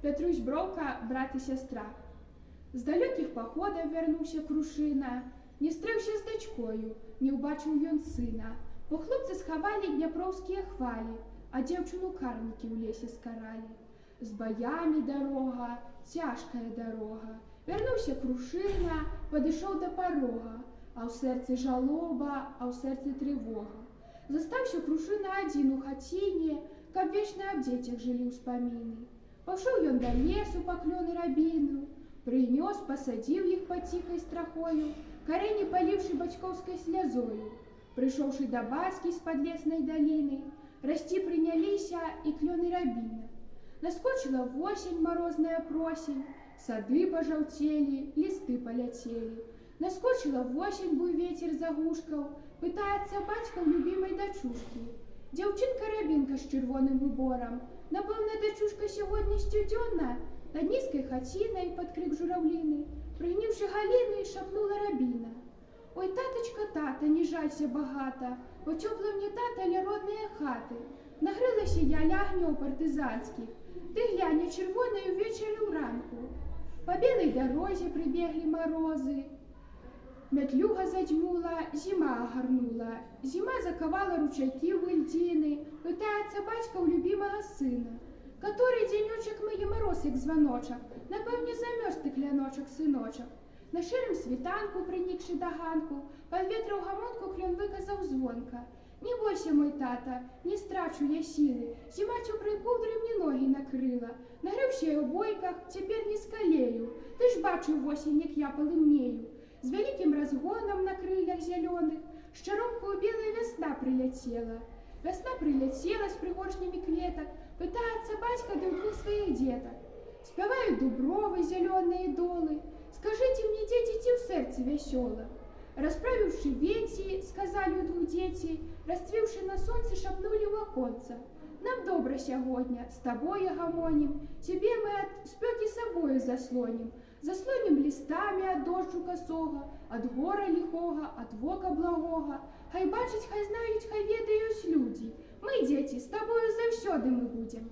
Пятрусь Броўка, брат і сястра. З далёкіх паходаў вярнуўся Крушына, не стрэўся з дачкою, не ўбачыў ён сына. Бо хлопцы схавалі дняпроўскія хвалі, а дзяўчыну карнікі ў лесе скаралі. З баямі дарога, цяжкая дарога. Вярнуўся Крушына, падышоў да парога, а ў сэрцы жалоба, а ў сэрцы трывога. Застаўся Крушына адзін у хаціне, каб вечна аб дзецях жылі ўспаміны. Пашоў ён да лесу па клёны рабіну, прынёс, пасадзіў іх пад ціхай страхою, карені паліўшы бацькоўскай слязою. Прыйшоўшы да бацькі з-пад леснай даліны, расці прыняліся і клёны рабіна. Наскочыла восень, марозная просень, сады пажаўцелі, лісты паляцелі. Наскочыла восень, буй вецер загушкаў, пытаецца бацька ў любімай дачушкі. Дзяўчынка-рабінка з чырвоным уборам, напэўна, дачушка сягоння сцюдзённа, над нізкай хацінай пад крык жураўліны, прыгніўшы галіны, шапнула рабіна. Ой, татачка, тата, не жалься багата, бо цёпла мне, тата, ля родныя хаты. Нагрэлася я ля агнёў партызанскіх, ты глянь, чырвонай увечары ўранку. Па белай дарозе прыбеглі марозы, мятлюга задзьмула, зіма агарнула. Зіма закавала ручайкі ў ільдзіны, пытаецца бацька ў любімага сына. Каторы дзенёчак мые мароз, як званочак, напэўне, замёрз ты, кляночак, сыночак. На шэрым світанку, прынікшы да ганку, паветраў гамонку клён выказаў звонка. Не бойся, мой тата, не страчу я сілы, зіма цёплай коўдрай мне ногі накрыла. Нагрэўся я ў бойках, цяпер не скалею, ты ж бачыў восень, як я палымнею. З вялікім разгонам на крылях зялёных, з чаромкаю белая вясна прыляцела. Вясна прыляцела з прыгоршнямі кветак, пытаецца бацька да двух сваіх дзетак. Спяваюць дубровы зялёныя долы, скажыце мне, дзе дзеці ў сэрцы вясёла. Расправіўшы веці, сказалі ўдвух дзеці, расцвіўшы на сонцы, шапнулі ў аконца. Нам добра сягоння, з табою гамонім, цябе мы ад спёкі сабою заслонім. Заслонім лістамі ад дожджу касога, ад гора ліхога, ад вока благога. Хай бачаць, хай знаюць, хай ведаюць людзі. Мы, дзеці, з табою заўсёды мы будзем.